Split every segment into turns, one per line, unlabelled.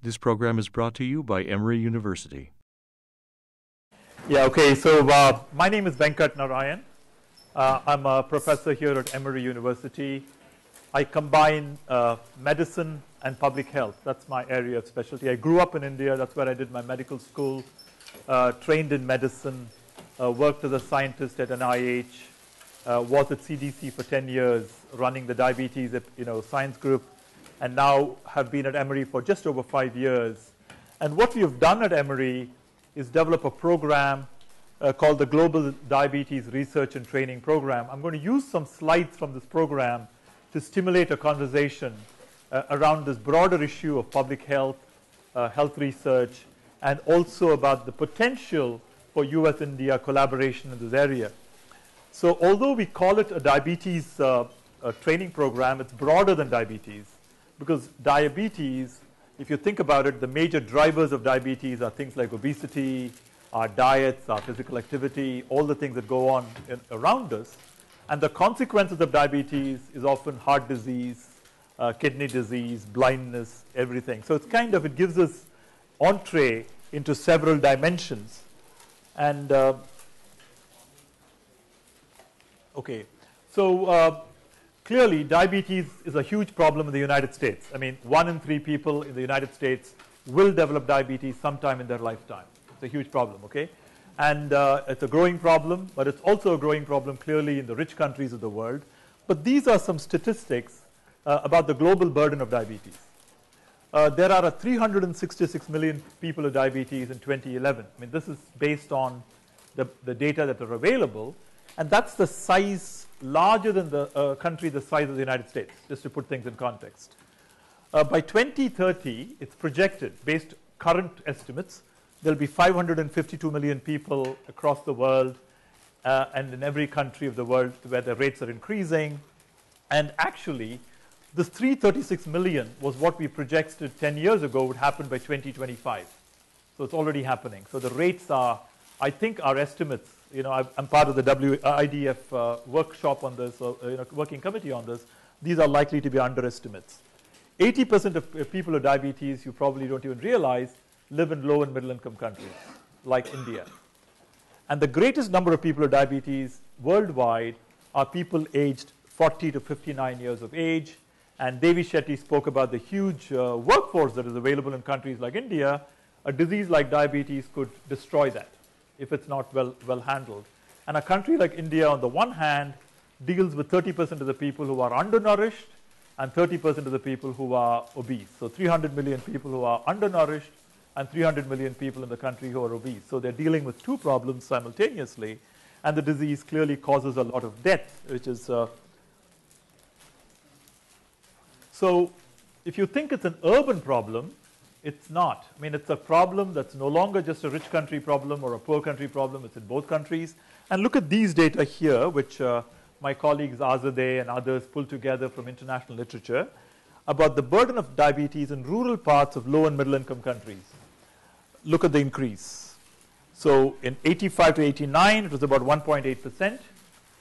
This program is brought to you by Emory University.
Yeah, okay, so my name is Venkat Narayan. I'm a professor here at Emory University. I combine medicine and public health. That's my area of specialty. I grew up in India. That's where I did my medical school, trained in medicine, worked as a scientist at NIH, was at CDC for 10 years, running the diabetes science group, and now have been at Emory for just over 5 years. And what we have done at Emory is develop a program called the Global Diabetes Research and Training Program. I'm going to use some slides from this program to stimulate a conversation around this broader issue of public health, health research, and also about the potential for US-India collaboration in this area. So although we call it a diabetes training program, it's broader than diabetes, because diabetes, if you think about it, the major drivers of diabetes are things like obesity, our diets, our physical activity, all the things that go on around us. And the consequences of diabetes is often heart disease, kidney disease, blindness, everything. So it's kind of, it gives us entree into several dimensions. And okay, so clearly diabetes is a huge problem in the United States. I mean, 1 in 3 people in the United States will develop diabetes sometime in their lifetime. It's a huge problem, okay? And it's a growing problem, but it's also a growing problem clearly in the rich countries of the world. But these are some statistics about the global burden of diabetes. There are 366 million people with diabetes in 2011. I mean, this is based on the data that are available, and that's the size larger than the country the size of the United States, just to put things in context. By 2030, it's projected, based current estimates, there'll be 552 million people across the world and in every country of the world where the rates are increasing. And actually, this 336 million was what we projected 10 years ago would happen by 2025. So it's already happening. So the rates are, I think our estimates, I'm part of the IDF workshop on this, working committee on this. These are likely to be underestimates. 80% of people with diabetes, you probably don't even realize, live in low and middle income countries like India. And the greatest number of people with diabetes worldwide are people aged 40 to 59 years of age. And Devi Shetty spoke about the huge workforce that is available in countries like India. A disease like diabetes could destroy that if it's not well handled. And a country like India, on the one hand, deals with 30% of the people who are undernourished and 30% of the people who are obese. So 300 million people who are undernourished and 300 million people in the country who are obese. So they're dealing with two problems simultaneously, and the disease clearly causes a lot of death, which is so if you think it's an urban problem, it's not. I mean, it's a problem that's no longer just a rich country problem or a poor country problem. It's in both countries. And look at these data here, which my colleagues Azadeh and others pulled together from international literature about the burden of diabetes in rural parts of low and middle income countries. Look at the increase. So in 85 to 89, it was about 1.8%.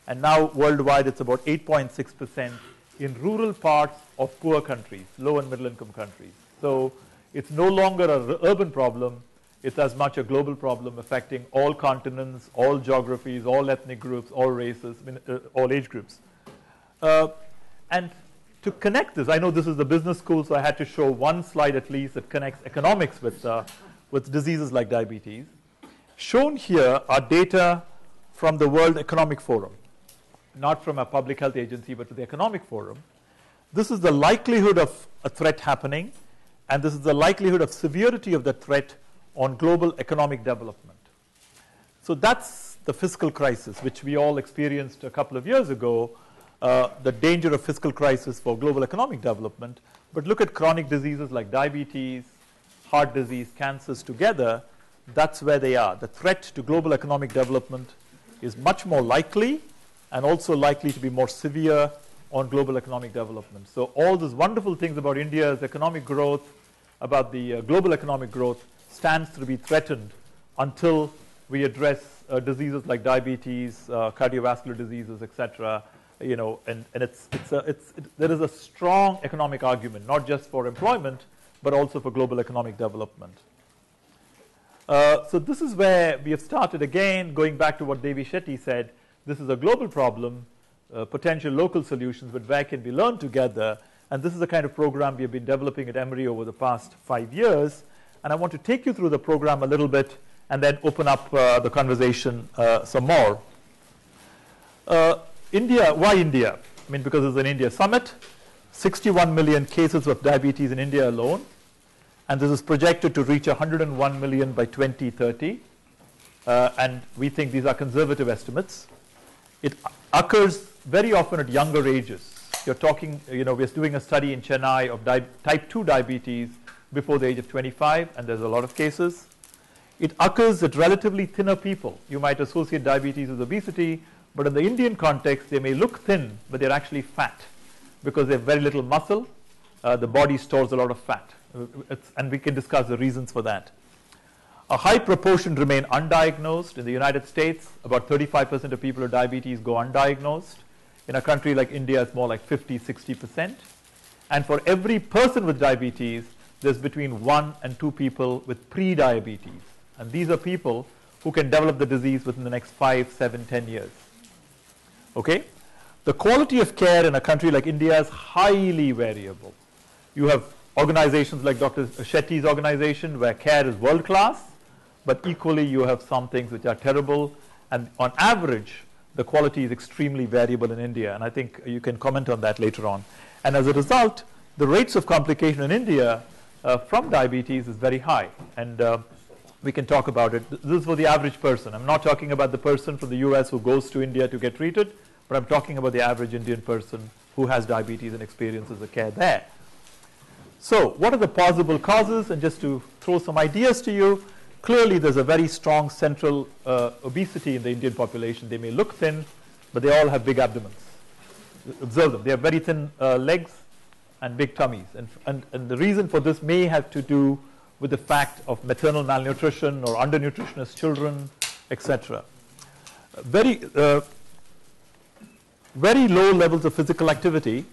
And now worldwide, it's about 8.6% in rural parts of poor countries, low and middle income countries. So it's no longer an urban problem. It's as much a global problem affecting all continents, all geographies, all ethnic groups, all races, all age groups. And to connect this, I know this is the business school, so I had to show one slide at least that connects economics with diseases like diabetes. Shown here are data from the World Economic Forum, not from a public health agency, but from the Economic Forum. This is the likelihood of a threat happening, and this is the likelihood of severity of the threat on global economic development. So that's the fiscal crisis, which we all experienced a couple of years ago, the danger of fiscal crisis for global economic development. But look at chronic diseases like diabetes, heart disease, cancers together. That's where they are. The threat to global economic development is much more likely and also likely to be more severe on global economic development. So all these wonderful things about India's economic growth, about the global economic growth, stands to be threatened until we address diseases like diabetes, cardiovascular diseases, etc. And there is a strong economic argument, not just for employment, but also for global economic development. So this is where we have started again, going back to what Devi Shetty said. This is a global problem, potential local solutions, but where can we learn together? And this is the kind of program we have been developing at Emory over the past 5 years. And I want to take you through the program a little bit and then open up the conversation some more. India, why India? I mean, because it's an India summit, 61 million cases of diabetes in India alone, and this is projected to reach 101 million by 2030, and we think these are conservative estimates. It occurs very often at younger ages. You're talking, we're doing a study in Chennai of type 2 diabetes before the age of 25, and there's a lot of cases. It occurs at relatively thinner people. You might associate diabetes with obesity, but in the Indian context, they may look thin, but they're actually fat because they have very little muscle. The body stores a lot of fat, and we can discuss the reasons for that. A high proportion remain undiagnosed. In the United States, about 35% of people with diabetes go undiagnosed. In a country like India, it's more like 50, 60%. And for every person with diabetes, there's between 1 and 2 people with pre-diabetes. And these are people who can develop the disease within the next 5, 7, 10 years. Okay? The quality of care in a country like India is highly variable. You have organizations like Dr. Shetty's organization where care is world class, but equally you have some things which are terrible, and on average the quality is extremely variable in India, and I think you can comment on that later on. And as a result, the rates of complication in India from diabetes is very high, and we can talk about it. This is for the average person. I'm not talking about the person from the US who goes to India to get treated, but I'm talking about the average Indian person who has diabetes and experiences the care there. So what are the possible causes? And just to throw some ideas to you, clearly there's a very strong central obesity in the Indian population. They may look thin, but they all have big abdomens. Observe them. They have very thin legs and big tummies. And the reason for this may have to do with the fact of maternal malnutrition or undernutrition as children, etc. Very low levels of physical activity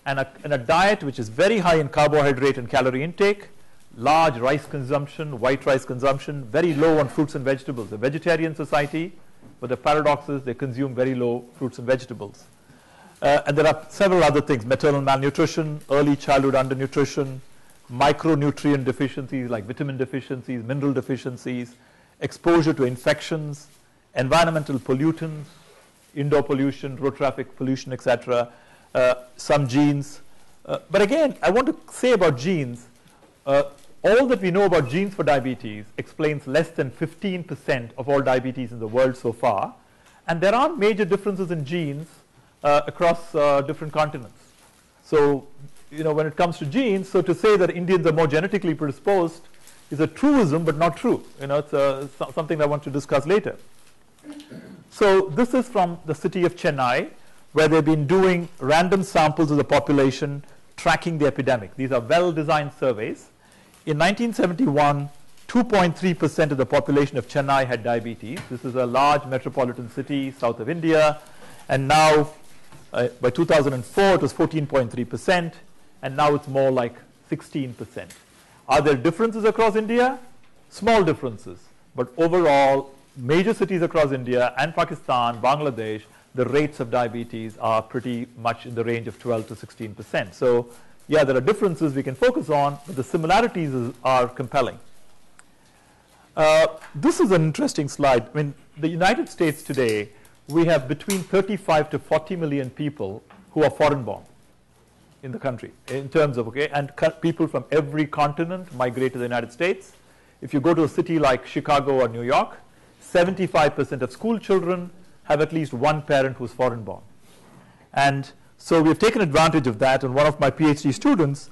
and a diet which is very high in carbohydrate and calorie intake, large rice consumption, white rice consumption, very low on fruits and vegetables. A vegetarian society, but the paradox is they consume very low fruits and vegetables. And there are several other things: maternal malnutrition, early childhood undernutrition, micronutrient deficiencies like vitamin deficiencies, mineral deficiencies, exposure to infections, environmental pollutants, indoor pollution, road traffic pollution, etc., some genes. But again, I want to say about genes, all that we know about genes for diabetes explains less than 15% of all diabetes in the world so far. And there are major differences in genes across different continents. So, when it comes to genes, so to say that Indians are more genetically predisposed is a truism, but not true. It's something I want to discuss later. So this is from the city of Chennai, where they've been doing random samples of the population, tracking the epidemic. These are well-designed surveys. In 1971, 2.3% of the population of Chennai had diabetes. This is a large metropolitan city south of India. And now, by 2004, it was 14.3%. And now it's more like 16%. Are there differences across India? Small differences. But overall, major cities across India and Pakistan, Bangladesh, the rates of diabetes are pretty much in the range of 12 to 16%. So, yeah, there are differences we can focus on, but the similarities are compelling. This is an interesting slide. I mean, the United States today, we have between 35 to 40 million people who are foreign-born in the country, in terms of, and people from every continent migrate to the United States. If you go to a city like Chicago or New York, 75% of school children have at least one parent who's foreign-born. And so we've taken advantage of that, and one of my PhD students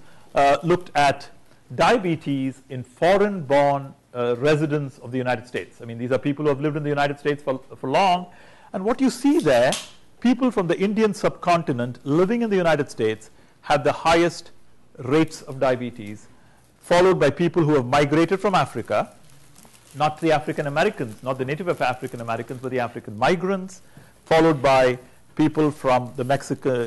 looked at diabetes in foreign-born residents of the United States. I mean, these are people who have lived in the United States for long, and what you see there, people from the Indian subcontinent living in the United States have the highest rates of diabetes, followed by people who have migrated from Africa, not the African Americans, not the native African Americans, but the African migrants, followed by people from the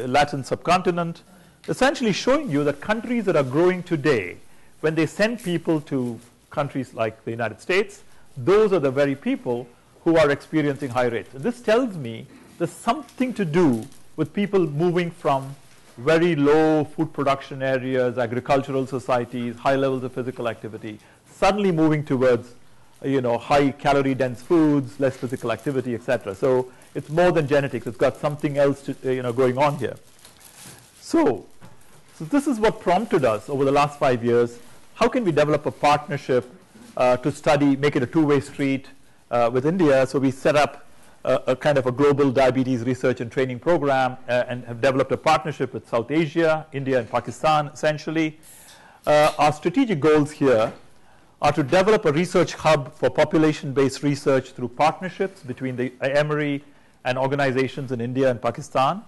Latin subcontinent, essentially showing you that countries that are growing today when they send people to countries like the United States, those are the very people who are experiencing high rates. And this tells me there's something to do with people moving from very low food production areas, agricultural societies, high levels of physical activity, suddenly moving towards high calorie dense foods, less physical activity, etc. So it's more than genetics. It's got something else going on here. So this is what prompted us over the last 5 years. How can we develop a partnership to study, make it a two-way street with India? So we set up a kind of a global diabetes research and training program and have developed a partnership with South Asia, India and Pakistan essentially. Our strategic goals here are to develop a research hub for population-based research through partnerships between the Emory and organizations in India and Pakistan,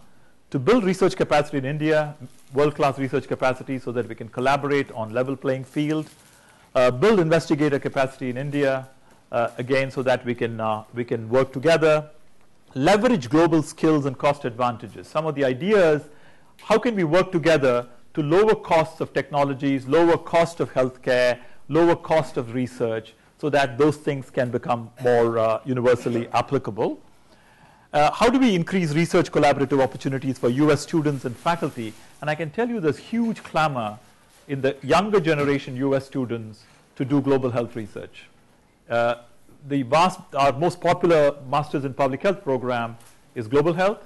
to build research capacity in India, world-class research capacity so that we can collaborate on level playing field, build investigator capacity in India, again so that we can work together, leverage global skills and cost advantages. Some of the ideas, how can we work together to lower costs of technologies, lower cost of healthcare, lower cost of research, so that those things can become more universally applicable. How do we increase research collaborative opportunities for US students and faculty? And I can tell you there's huge clamor in the younger generation US students to do global health research. Our most popular Masters in Public Health program is Global Health,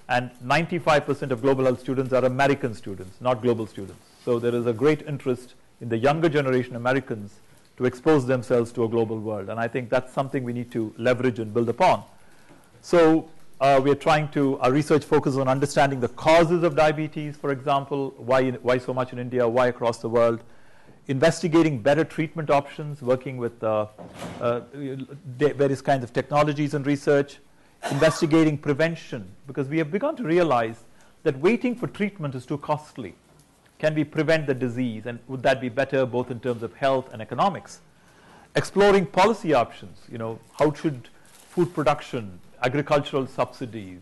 and 95% of global health students are American students, not global students. So there is a great interest in the younger generation Americans to expose themselves to a global world. And I think that's something we need to leverage and build upon. So we're trying to, our research focuses on understanding the causes of diabetes, for example, why so much in India, why across the world, investigating better treatment options, working with various kinds of technologies and research, investigating prevention, because we have begun to realize that waiting for treatment is too costly. Can we prevent the disease, and would that be better both in terms of health and economics? Exploring policy options, how should food production, agricultural subsidies,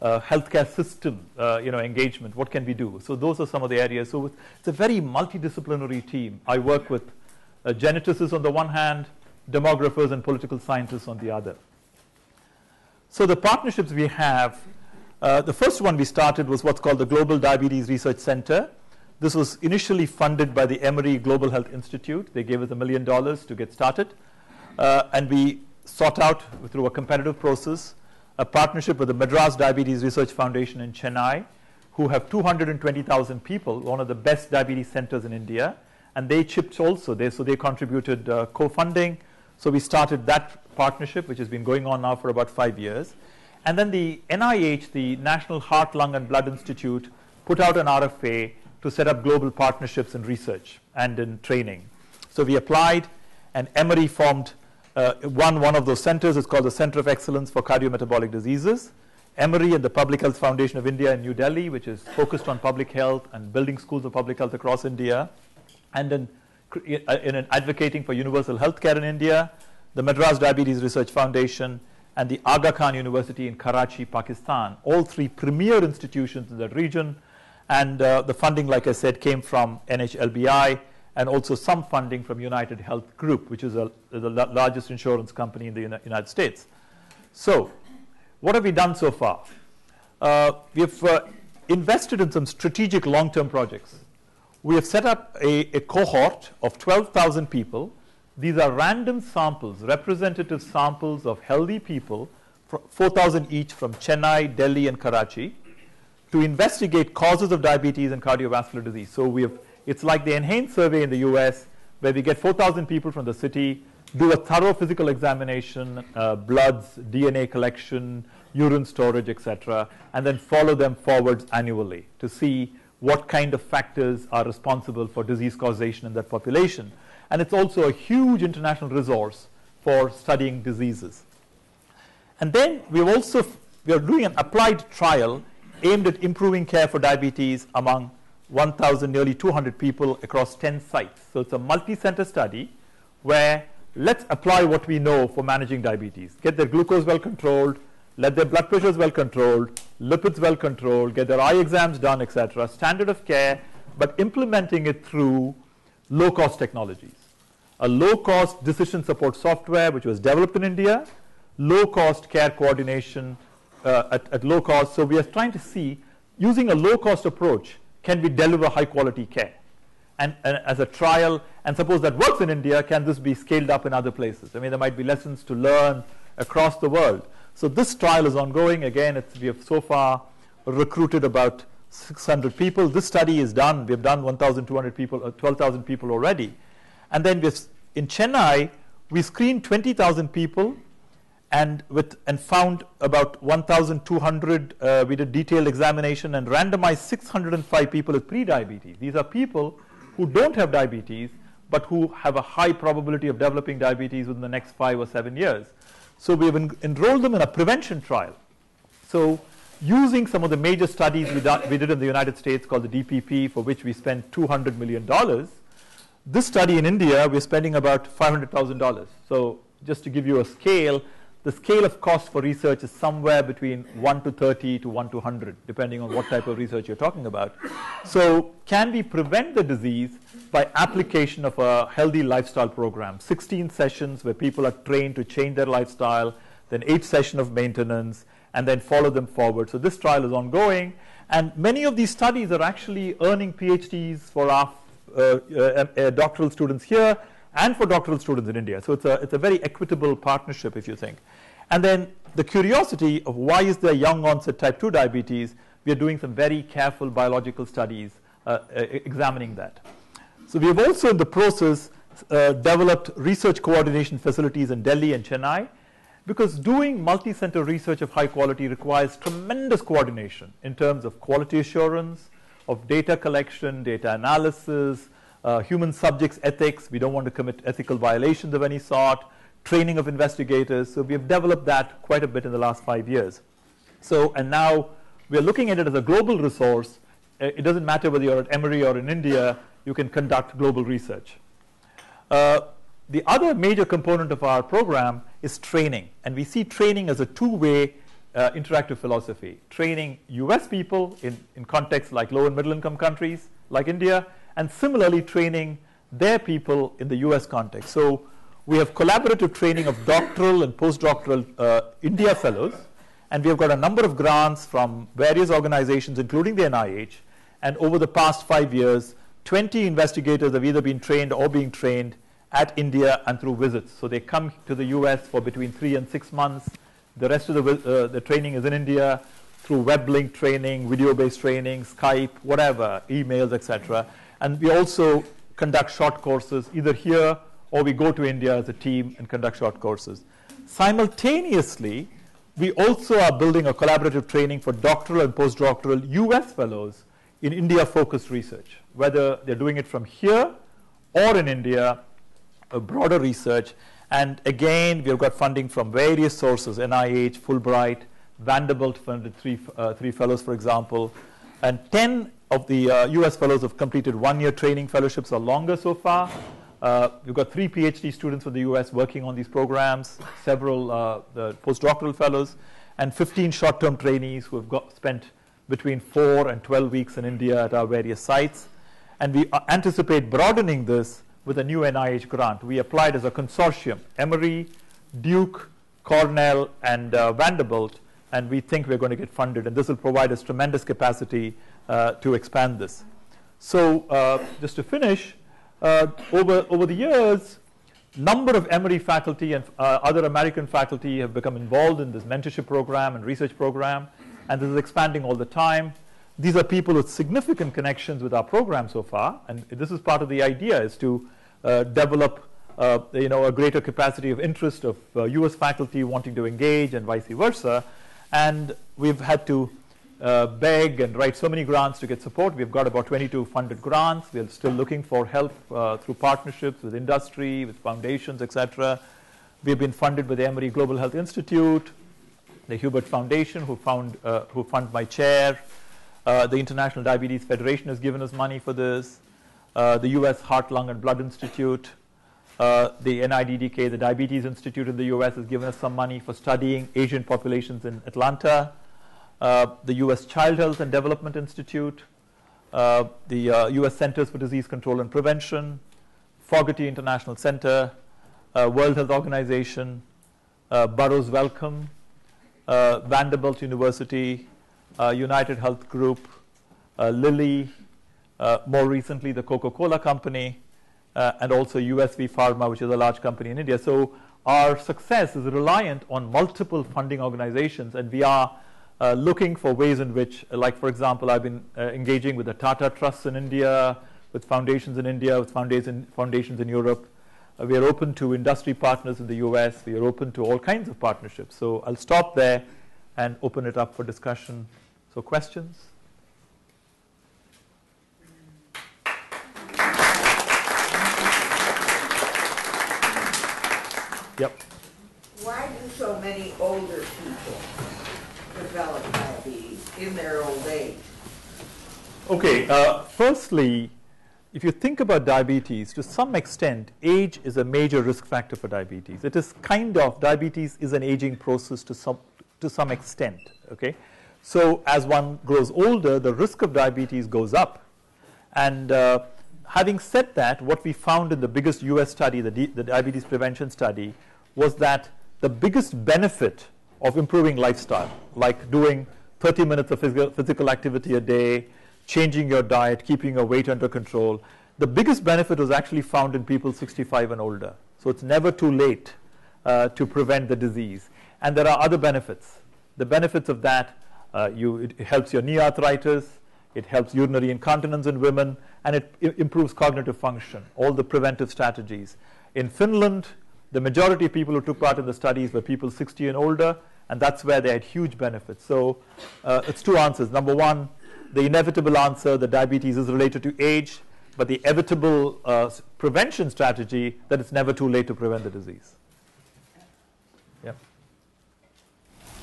healthcare system, engagement, what can we do? So those are some of the areas. So it's a very multidisciplinary team. I work with geneticists on the one hand, demographers and political scientists on the other. So the partnerships we have, the first one we started was what's called the Global Diabetes Research Center. This was initially funded by the Emory Global Health Institute. They gave us $1 million to get started. And we sought out, through a competitive process, a partnership with the Madras Diabetes Research Foundation in Chennai, who have 220,000 people, one of the best diabetes centers in India. And they chipped also, so they contributed co-funding. So we started that partnership, which has been going on now for about 5 years. And then the NIH, the National Heart, Lung and Blood Institute, put out an RFA to set up global partnerships in research and in training. So we applied, and Emory formed one of those centers. It's called the Center of Excellence for Cardiometabolic Diseases. Emory and the Public Health Foundation of India in New Delhi, which is focused on public health and building schools of public health across India, and in advocating for universal healthcare in India, the Madras Diabetes Research Foundation, and the Aga Khan University in Karachi, Pakistan, all three premier institutions in that region. And the funding, like I said, came from NHLBI and also some funding from United Health Group, which is the largest insurance company in the United States. So what have we done so far? We have invested in some strategic long-term projects. We have set up a cohort of 12,000 people. These are random samples, representative samples of healthy people, 4,000 each from Chennai, Delhi, and Karachi, to investigate causes of diabetes and cardiovascular disease. So it's like the enhanced survey in the US, where we get 4,000 people from the city, do a thorough physical examination, bloods, DNA collection, urine storage, etc., and then follow them forwards annually to see what kind of factors are responsible for disease causation in that population. And it's also a huge international resource for studying diseases. And then we are doing an applied trial aimed at improving care for diabetes among 1,000, nearly 200 people across 10 sites. So it's a multi-center study where let's apply what we know for managing diabetes. Get their glucose well controlled, let their blood pressures well controlled, lipids well controlled, get their eye exams done, etc. Standard of care, but implementing it through low-cost technologies. A low-cost decision support software which was developed in India, low-cost care coordination at low cost. So we are trying to see, using a low-cost approach, can we deliver high-quality care? And as a trial, and suppose that works in India, can this be scaled up in other places? I mean, there might be lessons to learn across the world. So this trial is ongoing. Again, we have so far recruited about 600 people. This study is done. We have done 1,200 people, 12,000 people already. And then in Chennai, we screened 20,000 people and found about 1,200. We did detailed examination and randomized 605 people with pre-diabetes. These are people who don't have diabetes, but who have a high probability of developing diabetes within the next 5 or 7 years. So we have enrolled them in a prevention trial. So using some of the major studies we did in the United States called the DPP, for which we spent $200 million, this study in India, we're spending about $500,000. So just to give you a scale, the scale of cost for research is somewhere between 1 to 30 to 1 to 100, depending on what type of research you're talking about. So can we prevent the disease by application of a healthy lifestyle program? 16 sessions where people are trained to change their lifestyle, then 8 sessions of maintenance, and then follow them forward. So this trial is ongoing. And many of these studies are actually earning PhDs for our doctoral students here and for doctoral students in India. So it's a very equitable partnership, if you think. And then the curiosity of why is there young onset type 2 diabetes, we are doing some very careful biological studies examining that. So we have also in the process developed research coordination facilities in Delhi and Chennai, because doing multi-center research of high quality requires tremendous coordination in terms of quality assurance, of data collection, data analysis, human subjects ethics. We don't want to commit ethical violations of any sort, training of investigators. So we have developed that quite a bit in the last 5 years. So, and now we are looking at it as a global resource. It doesn't matter whether you're at Emory or in India, you can conduct global research. The other major component of our program is training. And we see training as a two-way interactive philosophy. Training US people in contexts like low and middle income countries like India, and similarly training their people in the US context. So we have collaborative training of doctoral and postdoctoral India fellows, and we have got a number of grants from various organizations, including the NIH, and over the past 5 years, 20 investigators have either been trained or being trained at India and through visits. So they come to the US for between 3 and 6 months. The rest of the training is in India through web link training, video-based training, Skype, whatever, emails, etc. And we also conduct short courses either here or we go to India as a team and conduct short courses. Simultaneously, we also are building a collaborative training for doctoral and postdoctoral US fellows in India-focused research, whether they're doing it from here or in India, a broader research. And again, we've got funding from various sources, NIH, Fulbright, Vanderbilt funded three fellows, for example. And 10 of the US fellows have completed 1-year training fellowships or longer so far. We've got 3 PhD students from the US working on these programs, several the postdoctoral fellows, and 15 short-term trainees who have spent between 4 and 12 weeks in India at our various sites. And we anticipate broadening this with a new NIH grant. We applied as a consortium, Emory, Duke, Cornell, and Vanderbilt, and we think we're going to get funded, and this will provide us tremendous capacity to expand this. So just to finish, over the years, number of Emory faculty and other American faculty have become involved in this mentorship program and research program, and this is expanding all the time. These are people with significant connections with our program so far, and this is part of the idea, is to develop a greater capacity of interest of US faculty wanting to engage and vice versa. And we've had to beg and write so many grants to get support. We've got about 22 funded grants. We're still looking for help through partnerships with industry, with foundations, etc. We've been funded by the Emory Global Health Institute, the Hubert Foundation, who fund my chair. The International Diabetes Federation has given us money for this. The US Heart, Lung, and Blood Institute. The NIDDK, the Diabetes Institute in the US, has given us some money for studying Asian populations in Atlanta. The US Child Health and Development Institute. The US Centers for Disease Control and Prevention. Fogarty International Center, World Health Organization, Burroughs Wellcome, Vanderbilt University, United Health Group, Lilly, more recently the Coca-Cola Company, and also USV Pharma, which is a large company in India. So our success is reliant on multiple funding organizations, and we are looking for ways in which, like for example, I've been engaging with the Tata Trusts in India, with foundations in India, with foundations in Europe. We are open to industry partners in the US. We are open to all kinds of partnerships. So I'll stop there and open it up for discussion. So questions? Yep.
Why do so many older people develop diabetes in their old age?
Okay, firstly, if you think about diabetes, to some extent, age is a major risk factor for diabetes. It is diabetes is an aging process to some extent, okay? So as one grows older, the risk of diabetes goes up. And having said that, what we found in the biggest US study, the diabetes prevention study, was that the biggest benefit of improving lifestyle, like doing 30 minutes of physical activity a day, changing your diet, keeping your weight under control, the biggest benefit was actually found in people 65 and older. So it's never too late to prevent the disease. And there are other benefits. The benefits of that, it helps your knee arthritis, it helps urinary incontinence in women, and it improves cognitive function, all the preventive strategies. In Finland, the majority of people who took part in the studies were people 60 and older, and that's where they had huge benefits. So it's two answers. Number one, the inevitable answer that diabetes is related to age, but the inevitable prevention strategy that it's never too late to prevent the disease. Yeah.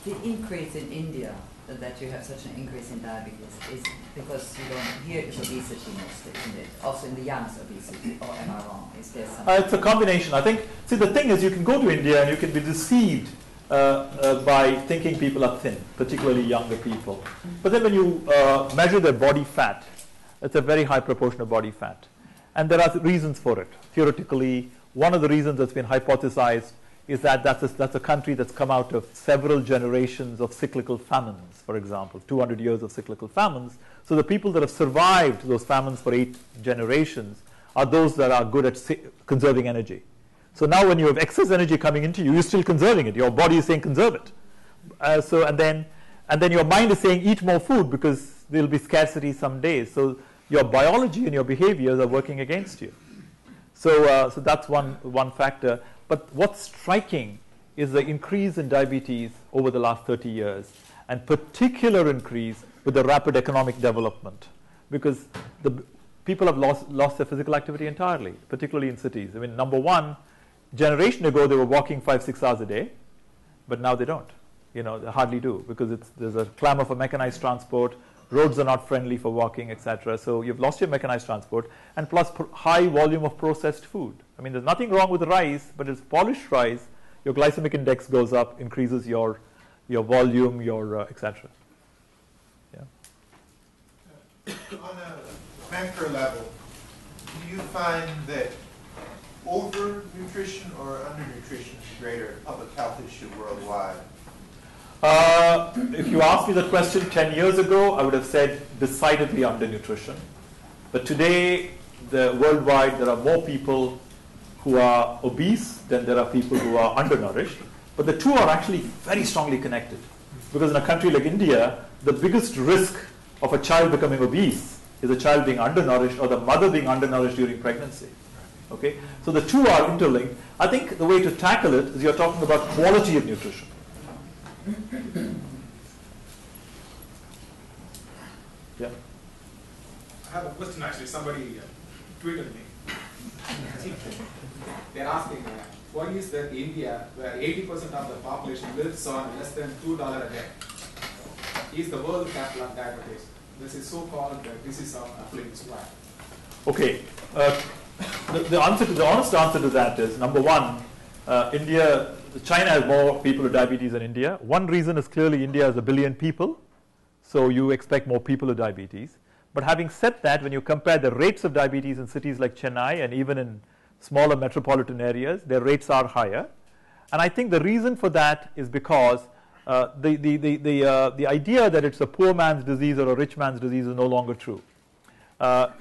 The increase in India, that you have such an increase in diabetes, is because you don't hear it's obesity mostly, isn't it? Also in the young's obesity, or am I wrong? Is there something?
It's a combination. I think, see, the thing is you can go to India and you can be deceived by thinking people are thin, particularly younger people. But then when you measure their body fat, it's a very high proportion of body fat. And there are reasons for it. Theoretically, one of the reasons that's been hypothesized is that that's a country that's come out of several generations of cyclical famines, for example, 200 years of cyclical famines. So the people that have survived those famines for 8 generations are those that are good at conserving energy. So now when you have excess energy coming into you, you're still conserving it. Your body is saying conserve it. And then your mind is saying eat more food because there will be scarcity some days. So your biology and your behaviors are working against you. So that's one factor. But what's striking is the increase in diabetes over the last 30 years, and particular increase with the rapid economic development, because the people have lost their physical activity entirely, particularly in cities. I mean, number one, generation ago they were walking 5-6 hours a day, but now they don't. They hardly do, because there's a clamor for mechanized transport. Roads are not friendly for walking, etc. So you've lost your mechanized transport, and plus high volume of processed food. I mean, there's nothing wrong with rice, but it's polished rice. Your glycemic index goes up, increases your volume, your etc. Yeah.
On a macro level, do you find that overnutrition or undernutrition is a greater public health issue worldwide?
If you asked me that question 10 years ago, I would have said decidedly undernutrition. But today, worldwide, there are more people who are obese than there are people who are undernourished. But the two are actually very strongly connected. Because in a country like India, the biggest risk of a child becoming obese is a child being undernourished or the mother being undernourished during pregnancy. Okay? So the two are interlinked. I think the way to tackle it is you're talking about quality of nutrition. Yeah.
I have a question actually. Somebody tweeted me. They're asking, why is that India, where 80% of the population lives on less than $2 a day, is the world capital of diabetes? This is so-called the disease of affluence. Why?
Okay. The honest answer to that is, number one, China has more people with diabetes than India. One reason is clearly India has 1 billion people, so you expect more people with diabetes. But having said that, when you compare the rates of diabetes in cities like Chennai and even in smaller metropolitan areas, their rates are higher. And I think the reason for that is because the idea that it's a poor man's disease or a rich man's disease is no longer true.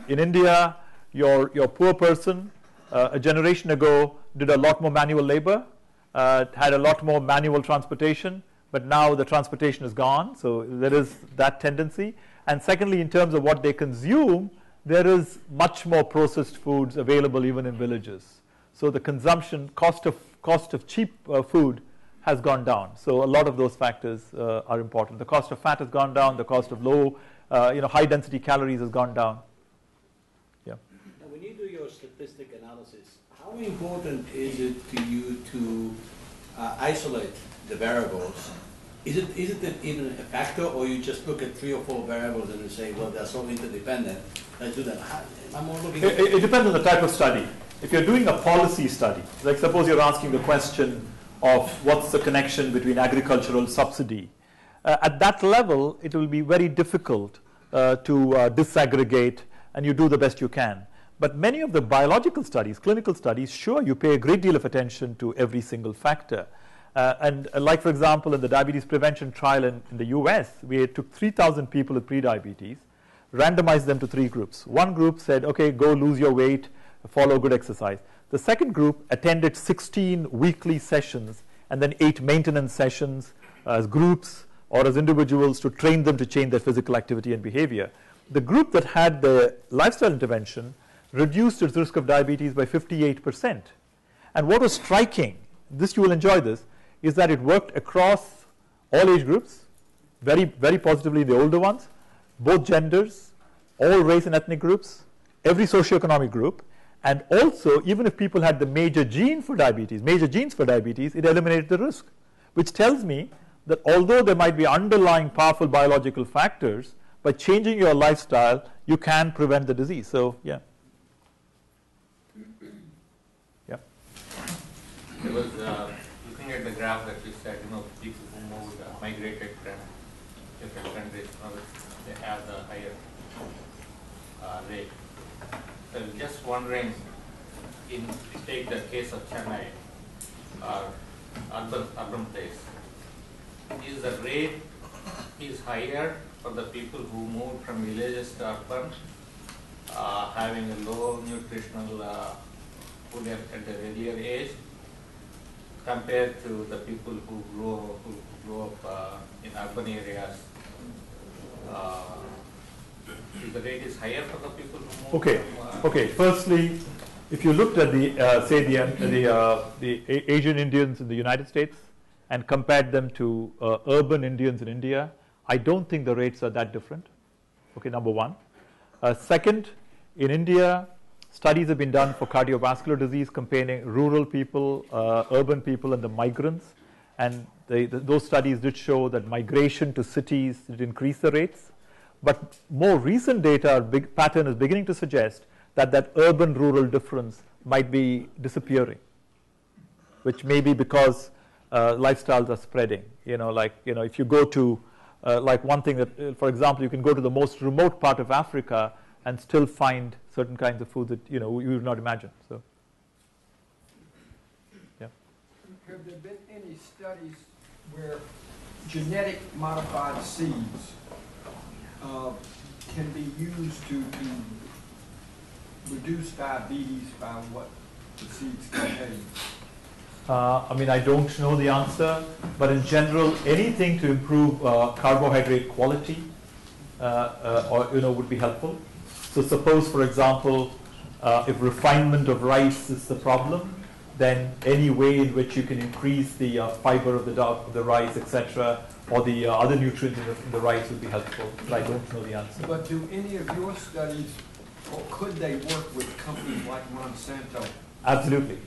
In India, your poor person a generation ago did a lot more manual labor, had a lot more manual transportation, but now the transportation is gone, so there is that tendency. And secondly, in terms of what they consume, there is much more processed foods available even in villages. So the consumption, cost of cheap food has gone down. So a lot of those factors are important. The cost of fat has gone down, the cost of low, high density calories has gone down. Yeah.
Now, when you do your statistic analysis, how important is it to you to isolate the variables? Is it even a factor, or you just look at 3 or 4 variables and you say, well, they're so interdependent, let's do that? I'm more looking at
it depends on the type of study. If you're doing a policy study, like suppose you're asking the question of what's the connection between agricultural subsidy, at that level, it will be very difficult to disaggregate, and you do the best you can. But many of the biological studies, clinical studies, sure, you pay a great deal of attention to every single factor. Like, for example, in the diabetes prevention trial in the US, we took 3,000 people with prediabetes, randomized them to 3 groups. One group said, okay, go lose your weight, follow good exercise. The second group attended 16 weekly sessions and then 8 maintenance sessions as groups or as individuals to train them to change their physical activity and behavior. The group that had the lifestyle intervention reduced its risk of diabetes by 58%. And what was striking, this you will enjoy this, is that it worked across all age groups, very, very positively the older ones, both genders, all race and ethnic groups, every socioeconomic group, and also even if people had the major genes for diabetes, it eliminated the risk, which tells me that although there might be underlying powerful biological factors, by changing your lifestyle, you can prevent the disease. So, yeah. Yeah.
There was looking at the graph that you said, people who moved, migrated from different countries, they have the higher rate. So just wondering, take the case of Chennai, urban place, is the rate is higher for the people who moved from villages to urban, having a low nutritional food at an earlier age, compared to the people who grew up in urban areas? The rate is higher for the people who move.
Okay. Firstly, if you looked at the Asian Indians in the United States and compared them to urban Indians in India, I don't think the rates are that different. Okay, number one. Second, in India, studies have been done for cardiovascular disease comparing rural people, urban people, and the migrants. And those studies did show that migration to cities did increase the rates. But more recent data, big pattern is beginning to suggest that urban-rural difference might be disappearing, which may be because lifestyles are spreading. If you go to, like one thing that, for example, you can go to the most remote part of Africa and still find certain kinds of food that you would not imagine. So, yeah.
Have there been any studies where genetic modified seeds can be used to reduce diabetes by what the seeds contain?
I don't know the answer, but in general, anything to improve carbohydrate quality would be helpful. So suppose, for example, if refinement of rice is the problem, then any way in which you can increase the fiber of the rice, etc., or the other nutrients in the rice would be helpful. But I don't know the answer.
But do any of your studies, or could they work with companies like Monsanto?
Absolutely,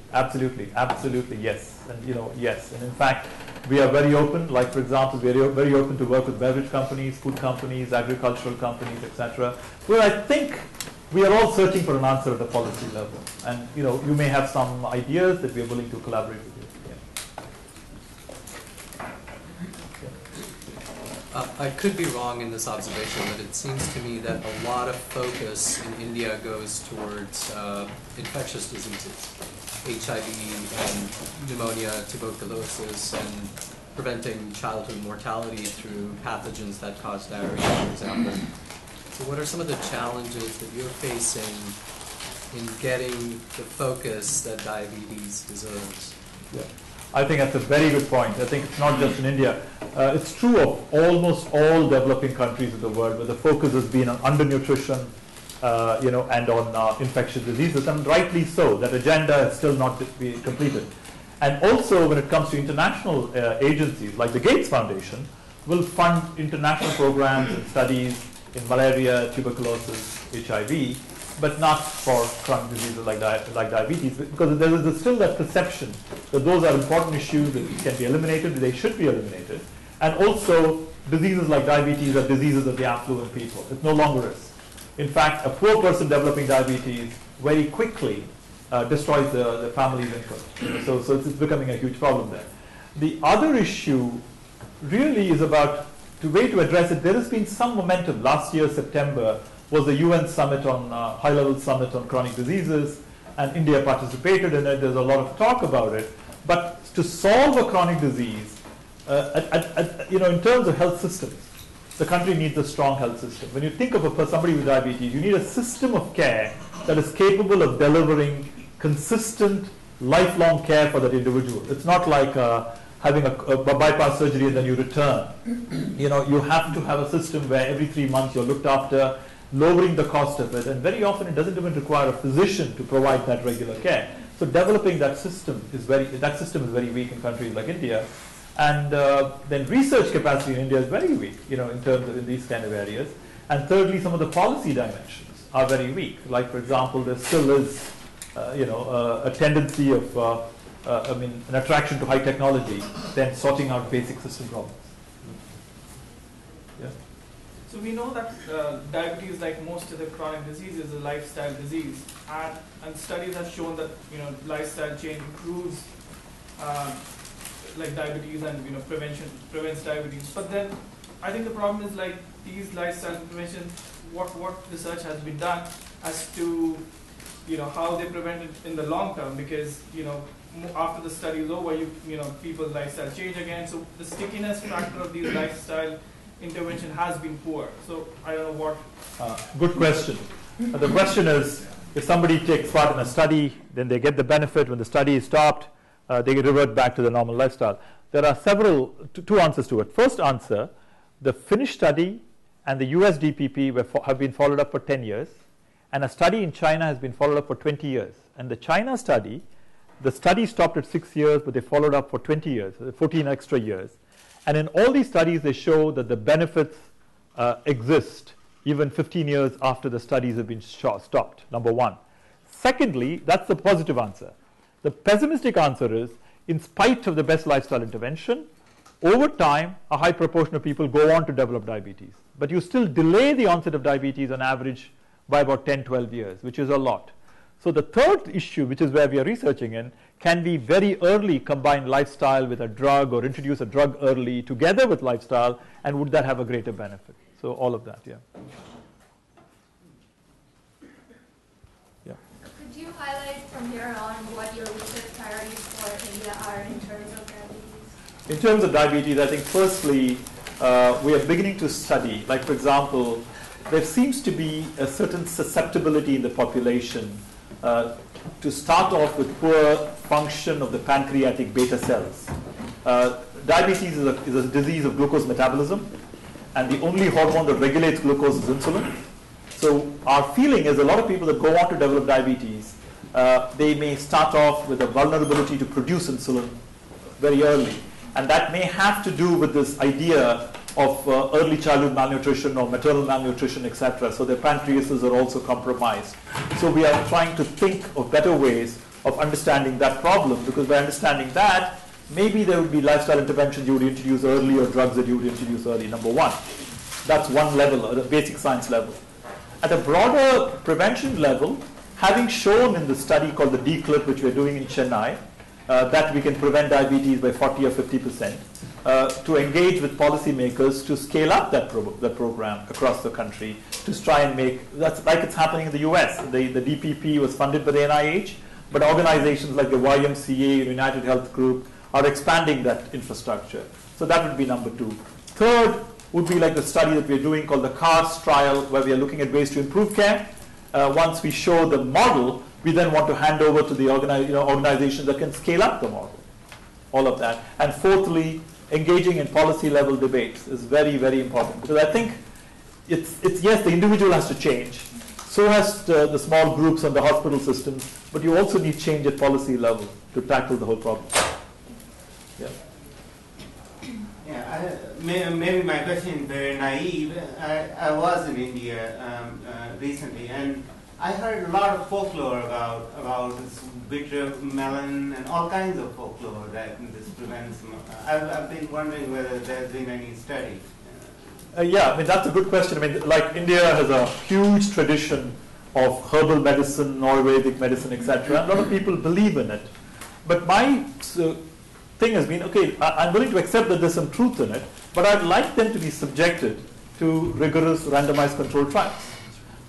yes. And yes. And in fact, we are very open. Like, for example, we are very open to work with beverage companies, food companies, agricultural companies, etc. Where I think we are all searching for an answer at the policy level. And you may have some ideas that we are willing to collaborate with you. Yeah.
I could be wrong in this observation, but it seems to me that a lot of focus in India goes towards infectious diseases, HIV and pneumonia, tuberculosis, and preventing childhood mortality through pathogens that cause diarrhea, for example. So what are some of the challenges that you're facing in getting the focus that diabetes deserves?
Yeah. I think that's a very good point. I think it's not just in India. It's true of almost all developing countries of the world where the focus has been on undernutrition, and on infectious diseases, and rightly so. That agenda has still not been completed. And also, when it comes to international agencies like the Gates Foundation, will fund international programs and studies in malaria, tuberculosis, HIV, but not for chronic diseases like diabetes, because there is still that perception that those are important issues that can be eliminated, they should be eliminated. And also, diseases like diabetes are diseases of the affluent people. It no longer is. In fact, a poor person developing diabetes very quickly destroys the family's income. So it's becoming a huge problem there. The other issue really is about the way to address it. There has been some momentum. Last year, September, was the UN summit on high-level summit on chronic diseases, and India participated in it. There's a lot of talk about it. But to solve a chronic disease, in terms of health systems, the country needs a strong health system. When you think of somebody with diabetes, you need a system of care that is capable of delivering consistent, lifelong care for that individual. It's not like having a bypass surgery and then you return. You have to have a system where every 3 months you're looked after, lowering the cost of it, and very often it doesn't even require a physician to provide that regular care. So developing that system is very weak in countries like India, and then research capacity in India is very weak, in terms of in these kind of areas. And thirdly, some of the policy dimensions are very weak. Like, for example, there still is, a tendency of, an attraction to high technology than sorting out basic system problems. Yeah.
So we know that diabetes, like most of the chronic diseases, is a lifestyle disease, and studies have shown that lifestyle change improves like diabetes and prevents diabetes. But then I think the problem is like these lifestyle prevention. What research has been done as to how they prevent it in the long term, because after the study is over, people's lifestyle change again. So the stickiness factor of these lifestyle intervention has been poor. So I don't know what.
Good question. The question is, if somebody takes part in a study, then they get the benefit. When the study is stopped, they revert back to the normal lifestyle. There are two answers to it. First answer, the Finnish study and the US DPP have been followed up for 10 years, and a study in China has been followed up for 20 years. And the China study, the study stopped at 6 years, but they followed up for 20 years, 14 extra years. And in all these studies, they show that the benefits exist even 15 years after the studies have been stopped, number one. Secondly, that's the positive answer. The pessimistic answer is, in spite of the best lifestyle intervention, over time, a high proportion of people go on to develop diabetes. But you still delay the onset of diabetes on average by about 10, 12 years, which is a lot. So the third issue, which is where we are researching in, can we very early combine lifestyle with a drug or introduce a drug early together with lifestyle, and would that have a greater benefit? So all of that, yeah.
Could you highlight from here on what your research priorities for India are in terms of diabetes?
In terms of diabetes, I think firstly, we are beginning to study, like for example, there seems to be a certain susceptibility in the population to start off with poor function of the pancreatic beta cells. Diabetes is a disease of glucose metabolism, and the only hormone that regulates glucose is insulin. So our feeling is a lot of people that go on to develop diabetes, they may start off with a vulnerability to produce insulin very early. And that may have to do with this idea of early childhood malnutrition or maternal malnutrition, etc. So their pancreases are also compromised. So we are trying to think of better ways of understanding that problem, because by understanding that, maybe there would be lifestyle interventions you would introduce early or drugs that you would introduce early, number one. That's one level, at a basic science level. At a broader prevention level, having shown in the study called the DCLIP, which we're doing in Chennai, that we can prevent diabetes by 40 or 50%, to engage with policymakers to scale up that program across the country to try and make, that's like it's happening in the US. The DPP was funded by the NIH, but organizations like the YMCA, United Health Group, are expanding that infrastructure. So that would be number 2. Third would be like the study that we're doing called the CARS trial, where we are looking at ways to improve care. Once we show the model, we then want to hand over to the organizations that can scale up the model. All of that. And fourthly, engaging in policy level debates is very, very important, because I think it's yes, the individual has to change. So has the small groups and the hospital systems, but you also need change at policy level to tackle the whole problem. Yeah.
Yeah, maybe my question is very naive. I was in India recently, and I heard a lot of folklore about this bitter melon and all kinds of folklore that this prevents. I've been wondering whether there's been any study.
Yeah, I mean, that's a good question. I mean, like India has a huge tradition of herbal medicine, Ayurvedic medicine, etc. A lot of people believe in it. But my thing has been, okay, I'm willing to accept that there's some truth in it, but I'd like them to be subjected to rigorous randomized controlled trials.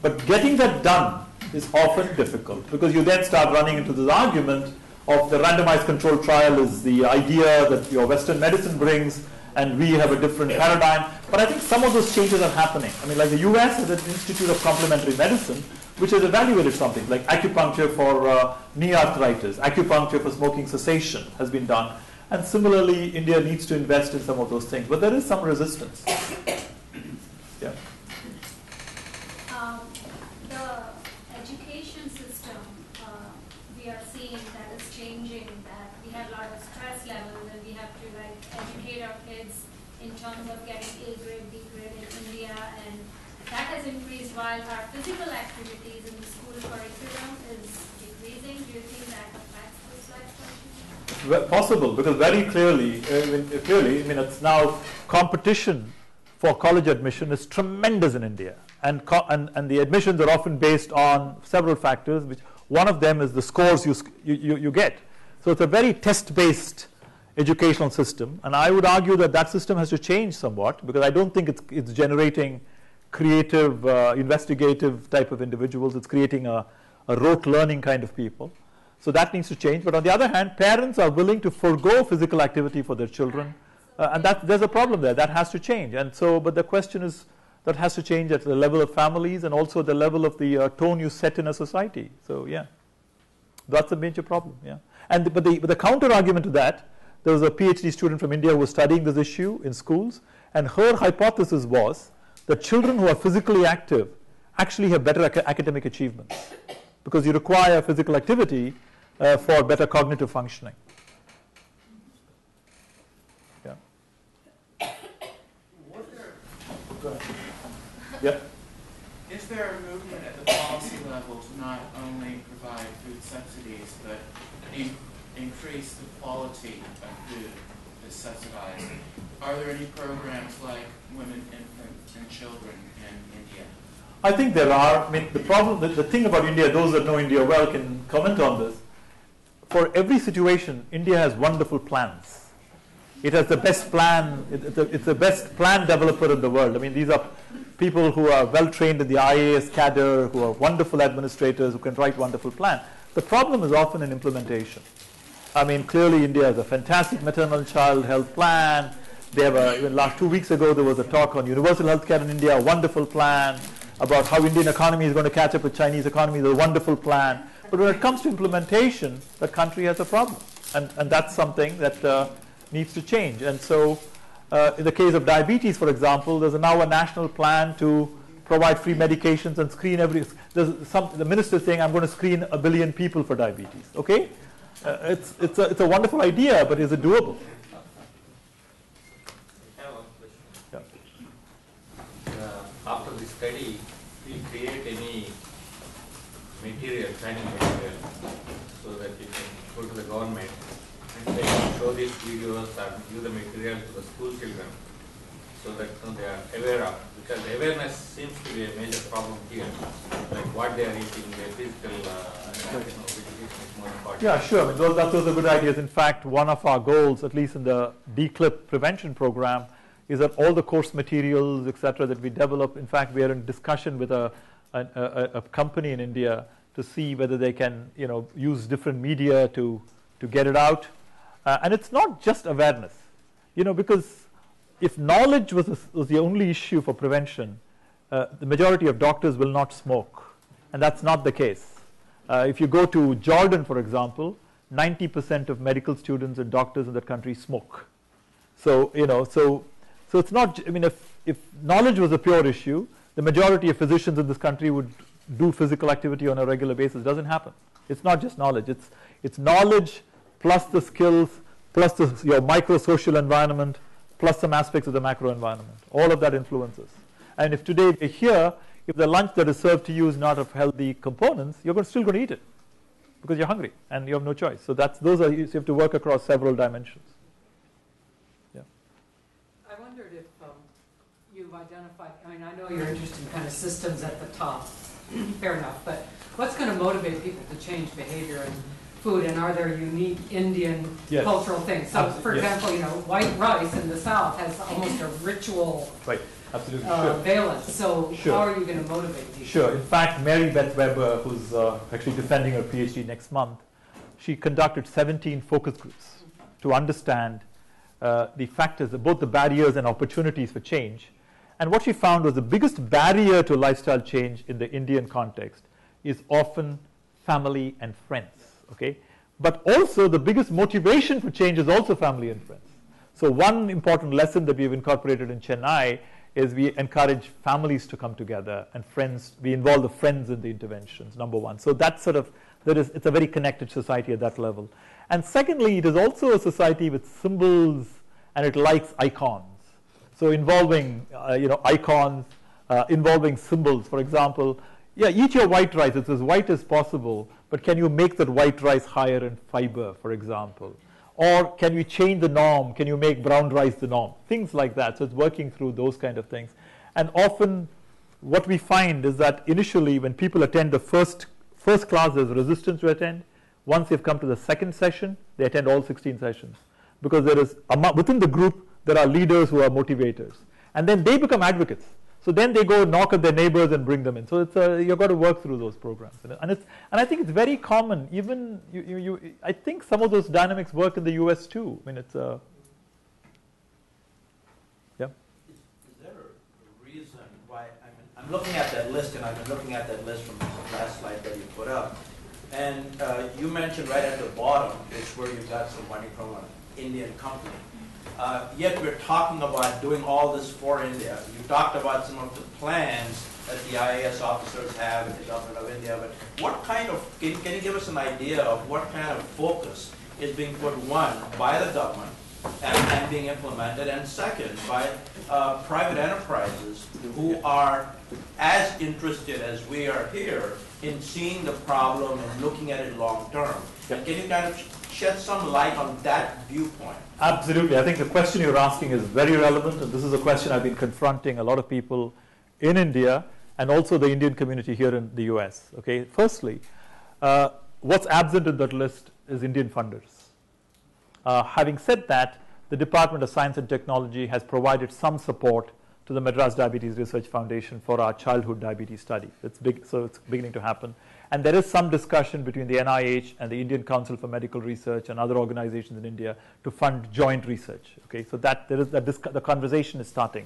But getting that done is often difficult, because you then start running into this argument of the randomized controlled trial is the idea that your Western medicine brings, and we have a different paradigm. But I think some of those changes are happening. I mean, like the US has an Institute of Complementary Medicine, which has evaluated something like acupuncture for knee arthritis, acupuncture for smoking cessation has been done. And similarly, India needs to invest in some of those things. But there is some resistance. Yeah.
The education system, we are seeing that is changing, that we have a lot of stress levels, and we have to educate our kids in terms of getting A grade, B grade in India, and that has increased while our physical activities in the school curriculum is decreasing. Do you think that affects this life function?
Well, possible, because very clearly, I mean, it's now competition for college admission is tremendous in India, and the admissions are often based on several factors. Which one of them is the scores you get. So it's a very test-based educational system, and I would argue that that system has to change somewhat, because I don't think it's generating creative, investigative type of individuals. It's creating a rote learning kind of people. So that needs to change. But on the other hand, parents are willing to forego physical activity for their children, and there's a problem there. That has to change. And so, but the question is, that has to change at the level of families and also the level of the tone you set in a society. So yeah, that's a major problem. Yeah, but the counter argument to that, there was a PhD student from India who was studying this issue in schools, and her hypothesis was that children who are physically active actually have better academic achievements, because you require physical activity for better cognitive functioning. Yeah. Yeah.
Is there a movement at the policy level to not only provide food subsidies, but increase the quality of food that's subsidized? Are there any programs like women, infants, and children in India?
I think there are. I mean, the problem, the thing about India, those that know India well can comment on this. For every situation, India has wonderful plans. It has the best plan. It's the best plan developer in the world. I mean, these are people who are well trained in the IAS cadre, who are wonderful administrators, who can write wonderful plans. The problem is often in implementation. I mean, clearly India has a fantastic maternal child health plan. They have even last 2 weeks ago, there was a talk on universal healthcare in India, a wonderful plan about how Indian economy is going to catch up with Chinese economy, a wonderful plan. But when it comes to implementation, the country has a problem. And that's something that needs to change. And so in the case of diabetes, for example, there's now a national plan to provide free medications and screen the minister saying, I'm going to screen 1 billion people for diabetes. Okay? It's a wonderful idea, but is it doable?
After the study, we create any material, training material, so that we can go to the government and they can show these videos and give the material to the school children, so that they are aware of. Because awareness seems to be a major problem here, like what they are eating, their physical, is more important.
Yeah, sure. I mean, those are good ideas. In fact, one of our goals, at least in the DCLIP prevention program, is that all the course materials, et cetera, that we develop, in fact, we are in discussion with a company in India to see whether they can, use different media to get it out. And it's not just awareness, because if knowledge was the only issue for prevention, the majority of doctors will not smoke, and that's not the case. If you go to Jordan, for example, 90% of medical students and doctors in that country smoke. So, so it's not, if knowledge was a pure issue, the majority of physicians in this country would do physical activity on a regular basis. It doesn't happen. It's not just knowledge. It's knowledge plus the skills, plus your micro-social environment, plus some aspects of the macro environment. All of that influences. And if today we're here, if the lunch that is served to you is not of healthy components, you're still going to eat it because you're hungry and you have no choice. So you have to work across several dimensions. Yeah.
I wondered if you've identified, I know you're interested in kind of systems at the top, fair enough, but what's going to motivate people to change behavior and food, and are there unique Indian cultural things? So, for example, white rice in the South has almost a ritual
Absolutely.
valence. So how are you going to motivate people?
Sure. In fact, Mary Beth Weber, who's actually defending her PhD next month, she conducted 17 focus groups to understand the factors, both the barriers and opportunities for change. And what she found was the biggest barrier to lifestyle change in the Indian context is often family and friends. Okay? But also the biggest motivation for change is also family and friends. So one important lesson that we've incorporated in Chennai is we encourage families to come together and friends, we involve the friends in the interventions, number one. So that's it's a very connected society at that level. And secondly, it is also a society with symbols and it likes icons. So involving, icons, involving symbols. For example, eat your white rice. It's as white as possible, but can you make that white rice higher in fiber, for example? Or can we change the norm? Can you make brown rice the norm? Things like that. So it's working through those kind of things. And often what we find is that initially when people attend the first class, there's resistance to attend. Once they've come to the second session, they attend all 16 sessions. Because there is, within the group, there are leaders who are motivators. And then they become advocates. So then they go knock at their neighbors and bring them in. So you've got to work through those programs. And I think it's very common. Even I think some of those dynamics work in the US too. I mean, it's yeah.
Is there a reason why, I'm looking at that list, and I've been looking at that list from the last slide that you put up. And you mentioned right at the bottom is where you got some money from an Indian company. Yet we're talking about doing all this for India. You talked about some of the plans that the IAS officers have in the government of India, but what kind of, can you give us an idea of what kind of focus is being put, one, by the government and being implemented, and second, by private enterprises who are as interested as we are here in seeing the problem and looking at it long term? And can you kind of shed some light on that viewpoint?
Absolutely. I think the question you're asking is very relevant, and this is a question I've been confronting a lot of people in India and also the Indian community here in the US. Okay. Firstly, what's absent in that list is Indian funders. Having said that, the Department of Science and Technology has provided some support to the Madras Diabetes Research Foundation for our childhood diabetes study. It's big, so it's beginning to happen. And there is some discussion between the NIH and the Indian Council for Medical Research and other organizations in India to fund joint research. Okay, so that there is the conversation is starting.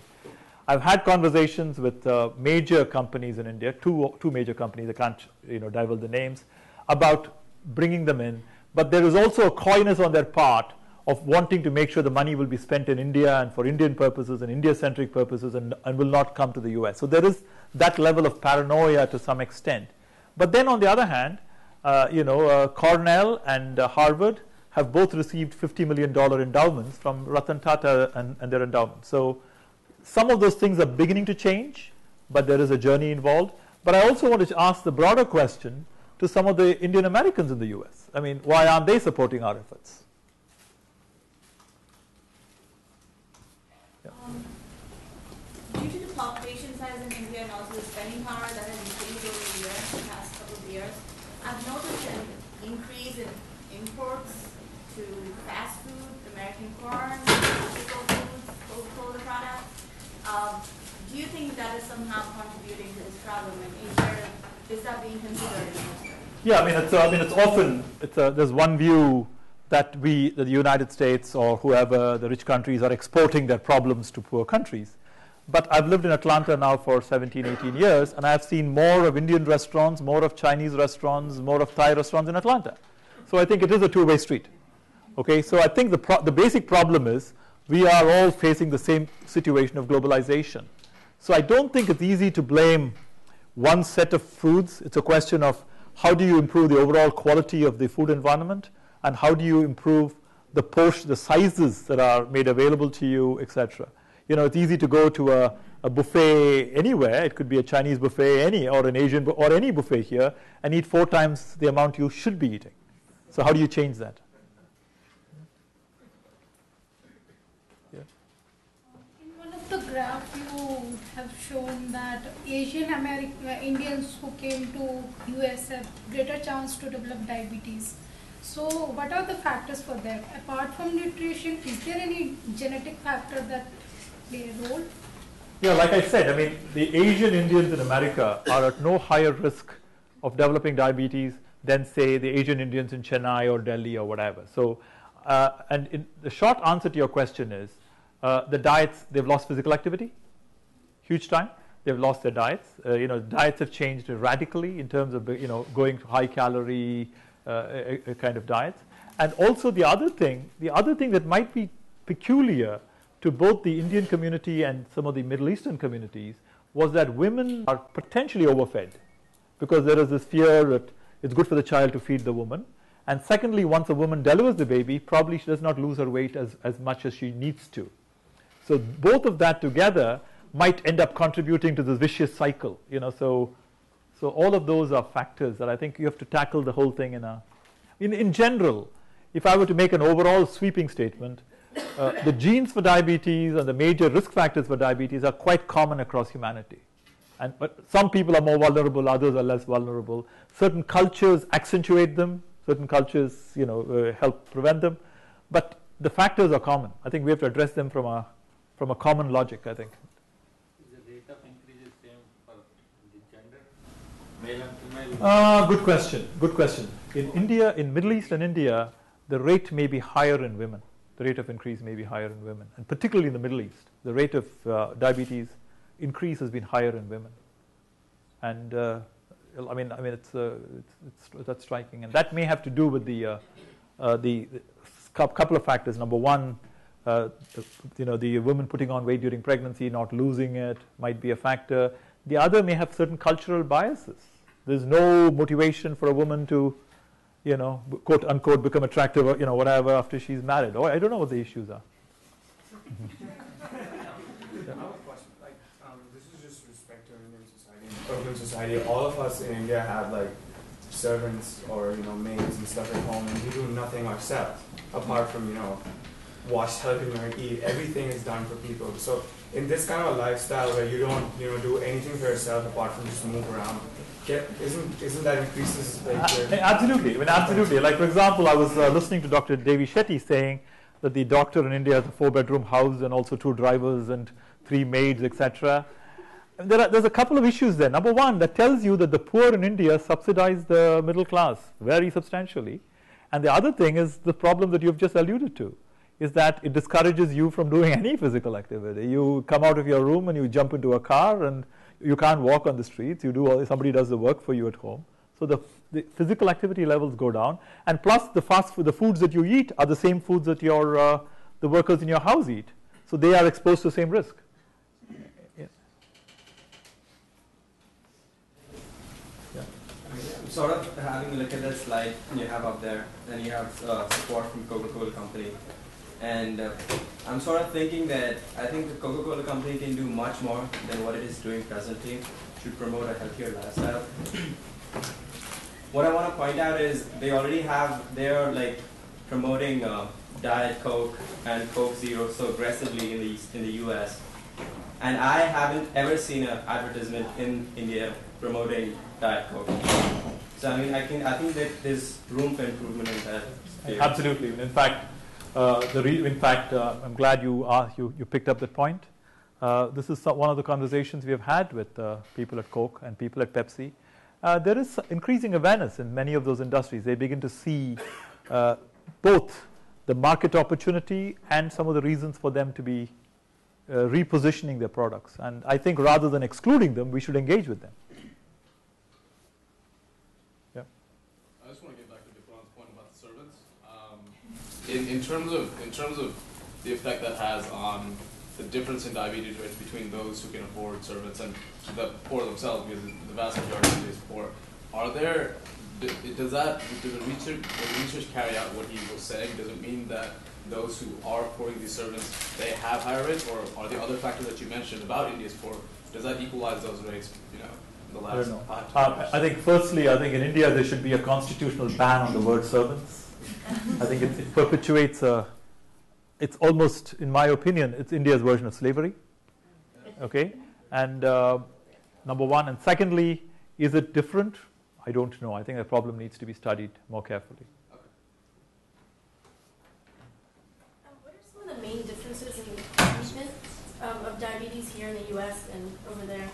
I've had conversations with major companies in India, two major companies. I can't divulge the names, about bringing them in. But there is also a coyness on their part of wanting to make sure the money will be spent in India and for Indian purposes and India-centric purposes and will not come to the US. So there is that level of paranoia to some extent. But then on the other hand, Cornell and Harvard have both received $50 million endowments from Ratan Tata and their endowments. So some of those things are beginning to change, but there is a journey involved. But I also wanted to ask the broader question to some of the Indian Americans in the US. I mean, why aren't they supporting our efforts?
Due to the population size in India and also the spending power that has increased over the years, the past couple of years, I've noticed in increase in imports to fast food, American corn, typical foods, Coca-Cola products. Do you think that is somehow contributing to this problem? And is that being considered in this study?
Yeah, it's often there's one view that the United States or whoever, the rich countries, are exporting their problems to poor countries. But I've lived in Atlanta now for 17, 18 years, and I've seen more of Indian restaurants, more of Chinese restaurants, more of Thai restaurants in Atlanta. So I think it is a two-way street. Okay, so I think the basic problem is we are all facing the same situation of globalization. So I don't think it's easy to blame one set of foods. It's a question of how do you improve the overall quality of the food environment, and how do you improve the sizes that are made available to you, etc. It's easy to go to a buffet anywhere. It could be a Chinese buffet, or an Asian, or any buffet here, and eat 4 times the amount you should be eating. So how do you change that?
In one of the graphs, you have shown that Asian Indians who came to US have greater chance to develop diabetes. So what are the factors for that? Apart from nutrition, is there any genetic factor that play a role?
Yeah, like I said, the Asian Indians in America are at no higher risk of developing diabetes than, say, the Asian Indians in Chennai or Delhi or whatever. So, the short answer to your question is, the diets, they've lost physical activity, huge time. They've lost their diets. Diets have changed radically in terms of, going to high calorie kind of diets. And also the other thing that might be peculiar to both the Indian community and some of the Middle Eastern communities was that women are potentially overfed, because there is this fear that it's good for the child to feed the woman. And secondly, once a woman delivers the baby, probably she does not lose her weight as much as she needs to. So both of that together might end up contributing to this vicious cycle. So all of those are factors that I think you have to tackle the whole thing in general. If I were to make an overall sweeping statement, the genes for diabetes and the major risk factors for diabetes are quite common across humanity. But some people are more vulnerable, others are less vulnerable. Certain cultures accentuate them, certain cultures help prevent them. But the factors are common. I think we have to address them from a common logic, I think.
Is the rate of increase the same for the gender? Male and female?
Good question. In India, in Middle East and India, the rate may be higher in women. The rate of increase may be higher in women, and particularly in the Middle East, the rate of diabetes increase has been higher in women. And that's striking, and that may have to do with the couple of factors. Number one, the women putting on weight during pregnancy, not losing it, might be a factor. The other may have certain cultural biases. There's no motivation for a woman to, quote unquote, become attractive, or whatever after she's married. Or I don't know what the issues are.
This is just respect to Indian society. Urban society, all of us in India have servants or maids and stuff at home, and we do nothing ourselves apart from wash, helping her eat. Everything is done for people. So in this kind of a lifestyle where you don't do anything for yourself apart from just move around, isn't that increases
Absolutely. Absolutely. Like, for example, I was listening to Dr. Devi Shetty saying that the doctor in India has a 4-bedroom house and also 2 drivers and 3 maids, etc. There's a couple of issues there. Number one, that tells you that the poor in India subsidize the middle class very substantially. And the other thing is the problem that you've just alluded to, is that it discourages you from doing any physical activity. You come out of your room and you jump into a car and you can't walk on the streets. Somebody does the work for you at home. So the physical activity levels go down, and plus the foods that you eat are the same foods that the workers in your house eat. So they are exposed to the same risk.
I'm sort of having a look at that slide you have up there, and you have support from Coca-Cola company. And I'm sort of thinking that I think the Coca-Cola company can do much more than what it is doing presently to promote a healthier lifestyle. What I want to point out is they are promoting Diet Coke and Coke Zero so aggressively in the US. And I haven't ever seen an advertisement in India promoting Diet Coke. So I mean, I think that there's room for improvement in that. Field.
Absolutely. In fact, I'm glad you picked up that point. This is one of the conversations we have had with people at Coke and people at Pepsi. There is increasing awareness in many of those industries. They begin to see both the market opportunity and some of the reasons for them to be repositioning their products. And I think rather than excluding them, we should engage with them. Yeah.
I just want to get back to Vikram's point about the servants. In terms of the effect that has on the difference in diabetes rates between those who can afford servants and the poor themselves, because the vast majority of these poor, does the research carry out what he was saying? Does it mean that those who are affording these servants, they have higher rates, or are the other factors that you mentioned about India's poor, does that equalize those rates, in the last 5 to 10 years?
I think firstly, I think in India there should be a constitutional ban on the word servants. I think it perpetuates it's almost, in my opinion, it's India's version of slavery. Okay? And number one. And secondly, is it different? I don't know. I think the problem needs to be studied more carefully.
What are some of the main differences in treatment of diabetes here in the U.S. and over there?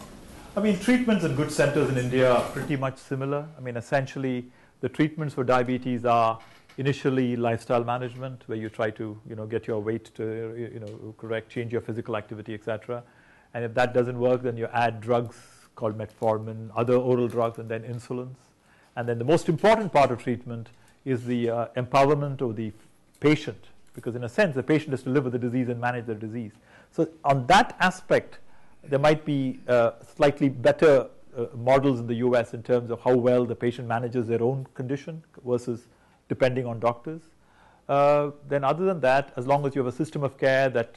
I mean, treatments in good centers in India are pretty much similar. I mean, essentially, the treatments for diabetes are initially lifestyle management, where you try to, get your weight to, correct, change your physical activity, etc. And if that doesn't work, then you add drugs called metformin, other oral drugs, and then insulins. And then the most important part of treatment is the empowerment of the patient, because in a sense, the patient has to live with the disease and manage the disease. So on that aspect, there might be slightly better models in the US in terms of how well the patient manages their own condition versus depending on doctors. Then other than that, as long as you have a system of care that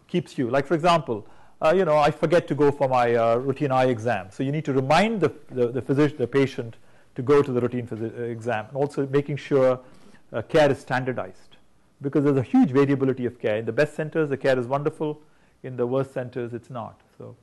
keeps you, like for example, I forget to go for my routine eye exam. So you need to remind the physician, the patient, to go to the routine exam, and also making sure care is standardized, because there's a huge variability of care. In the best centers, the care is wonderful. In the worst centers, it's not. So,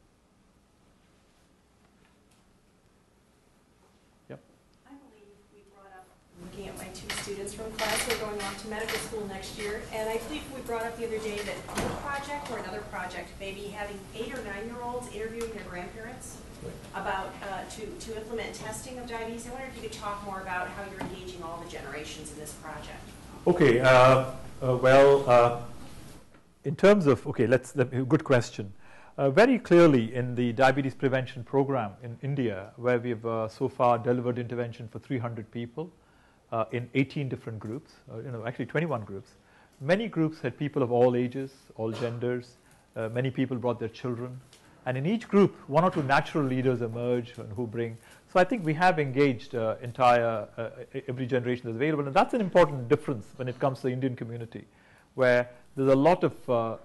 yep.
I believe we brought up, looking at my 2 students from class who are going off to medical school next year, and I believe we brought up the other day that on a project or another project, maybe having 8 or 9-year-olds interviewing their grandparents about to implement testing of diabetes. I wonder if you could talk more about how you're engaging all the generations in this project.
Okay. In terms of, good question. Very clearly in the diabetes prevention program in India, where we've so far delivered intervention for 300 people in 18 different groups, actually 21 groups. Many groups had people of all ages, all genders. Many people brought their children. And in each group, 1 or 2 natural leaders emerge and who bring. So I think we have engaged every generation that's available. And that's an important difference when it comes to the Indian community, where there's a lot of 2-3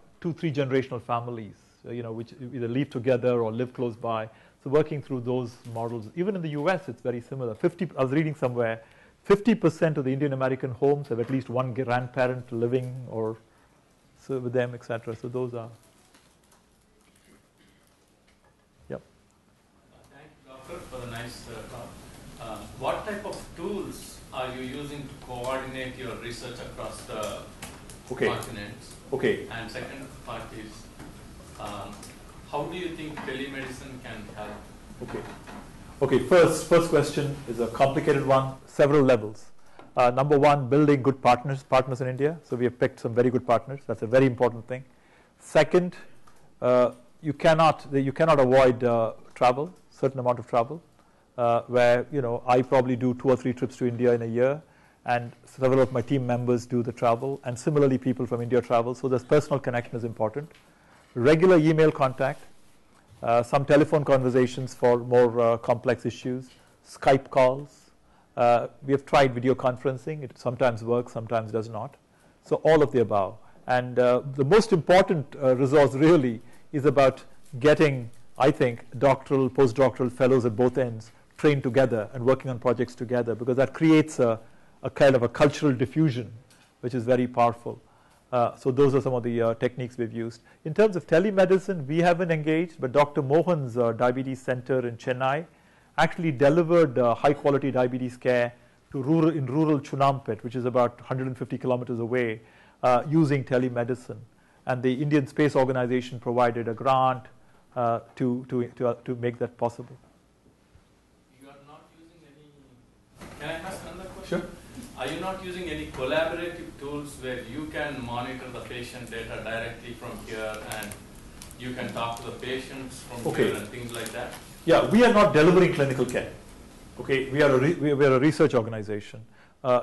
generational families, which either live together or live close by. So working through those models. Even in the US, it's very similar. I was reading somewhere, 50% of the Indian American homes have at least one grandparent living or so with them, etc. So those are. Yep.
Thank you, Doctor, for the nice talk. What type of tools are you using to coordinate your research across the continents?
Okay.
And second part is, how do you think telemedicine can help?
Okay. First question is a complicated one. Several levels. Number one, building good partners in India. So we have picked some very good partners. That's a very important thing. Second, you cannot avoid travel, certain amount of travel, where I probably do 2 or 3 trips to India in a year, and several of my team members do the travel, and similarly people from India travel. So this personal connection is important. Regular email contact, some telephone conversations for more complex issues, Skype calls. We have tried video conferencing. It sometimes works, sometimes does not. So all of the above. And the most important resource really is about getting, I think, doctoral, postdoctoral fellows at both ends trained together and working on projects together, because that creates a kind of a cultural diffusion, which is very powerful. So those are some of the techniques we've used. In terms of telemedicine, we haven't engaged, but Dr. Mohan's Diabetes Center in Chennai, actually delivered high-quality diabetes care to rural Chunampet, which is about 150 kilometers away, using telemedicine. And the Indian Space Organization provided a grant to make that possible.
You are not using any. Can I ask another question?
Sure.
Are you not using any collaborative tools where you can monitor the patient data directly from here and you can talk to the patients from here and things like that?
Yeah, we are not delivering clinical care. Okay, we are a research organization.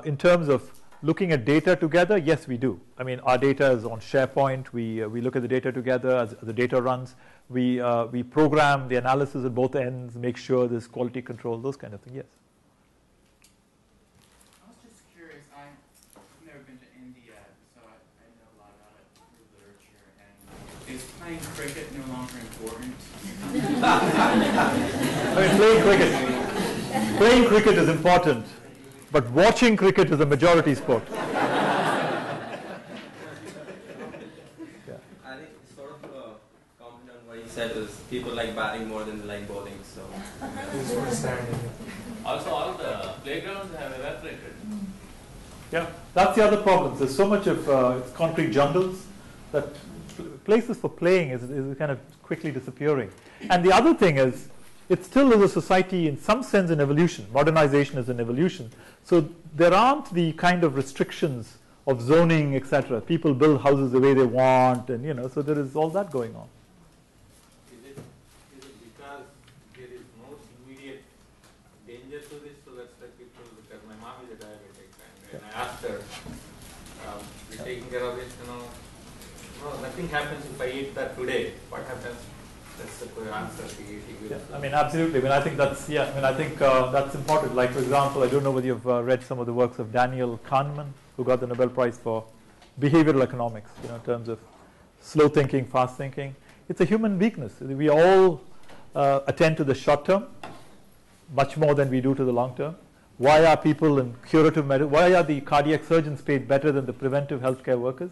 In terms of looking at data together, yes, we do. I mean, our data is on SharePoint. We look at the data together as the data runs. We program the analysis at both ends, make sure there's quality control, those kind of things, yes.
I was just curious, I've never been to India, so I know a lot about it through literature, and is playing cricket no longer important?
I mean, playing cricket is important, but watching cricket is a majority sport.
Said is people like batting more than they like bowling, so.
Also, all the playgrounds have evaporated.
Yeah, that's the other problem. There's so much of it's concrete jungles that places for playing is kind of quickly disappearing. And the other thing is, it still is a society in some sense in evolution. Modernization is an evolution. So there aren't the kind of restrictions of zoning, etc. People build houses the way they want, and so there is all that going on.
Asked her, we're taking care of it, no, nothing happens if I eat that today. What happens? That's the answer she gives.
Yeah, I mean, absolutely. I mean, I think that's important. Like, for example, I don't know whether you've read some of the works of Daniel Kahneman, who got the Nobel Prize for behavioral economics, in terms of slow thinking, fast thinking. It's a human weakness. We all attend to the short term much more than we do to the long term. Why are people in curative medicine, why are the cardiac surgeons paid better than the preventive healthcare workers?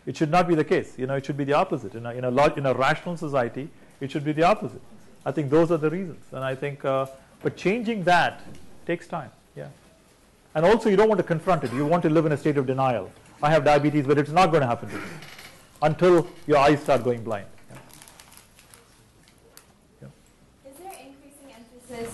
It should not be the case. It should be the opposite. In a rational society, it should be the opposite. I think those are the reasons. And I think, but changing that takes time. Yeah. And also, you don't want to confront it. You want to live in a state of denial. I have diabetes, but it's not going to happen to me until your eyes start going blind.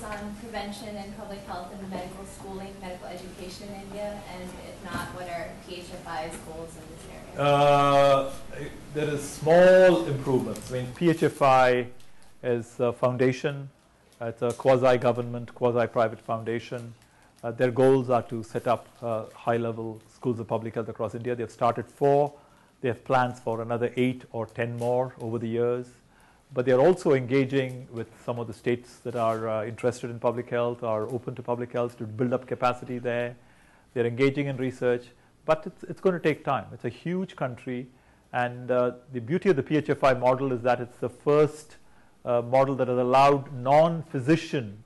On prevention and public health and medical schooling, medical education in India, and if not, what are PHFI's goals in this area?
There is small improvements. I mean, PHFI is a foundation. It's a quasi-government, quasi-private foundation. Their goals are to set up high-level schools of public health across India. They've started 4. They have plans for another 8 or 10 more over the years. But they're also engaging with some of the states that are interested in public health, are open to public health, to build up capacity there. They're engaging in research, but it's going to take time. It's a huge country, and the beauty of the PHFI model is that it's the first model that has allowed non-physician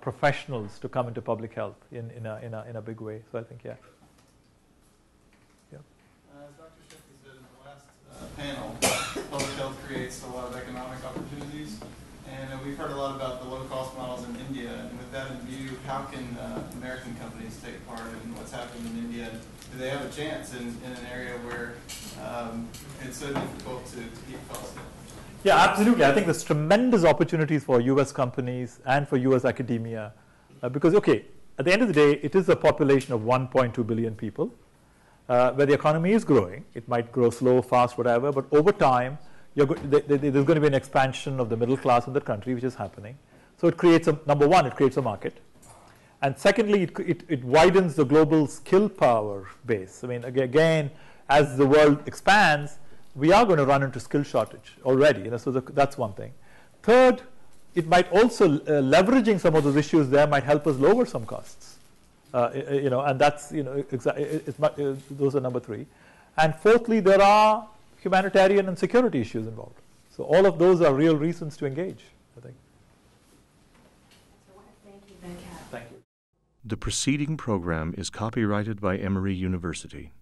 professionals to come into public health in a big way. So I think, yeah.
As Dr. Shetty said in the last panel, public health creates a lot of economic opportunities, and we've heard a lot about the low-cost models in India. And with that in view, how can American companies take part in what's happening in India? Do they have a chance in an area where it's so difficult to keep costs down?
Yeah, absolutely. I think there's tremendous opportunities for U.S. companies and for U.S. academia because, okay, at the end of the day, it is a population of 1.2 billion people where the economy is growing. It might grow slow, fast, whatever, but over time, there's going to be an expansion of the middle class in the country, which is happening. So it creates number one, it creates a market. And secondly, it widens the global skill power base. I mean, again, as the world expands, we are going to run into skill shortage already. So that's one thing. Third, it might also, leveraging some of those issues there might help us lower some costs. And that's, those are number 3. And fourthly, there are humanitarian and security issues involved. So all of those are real reasons to engage, I think.
Thank you, Venkat.
Thank you.
The preceding program is copyrighted by Emory University.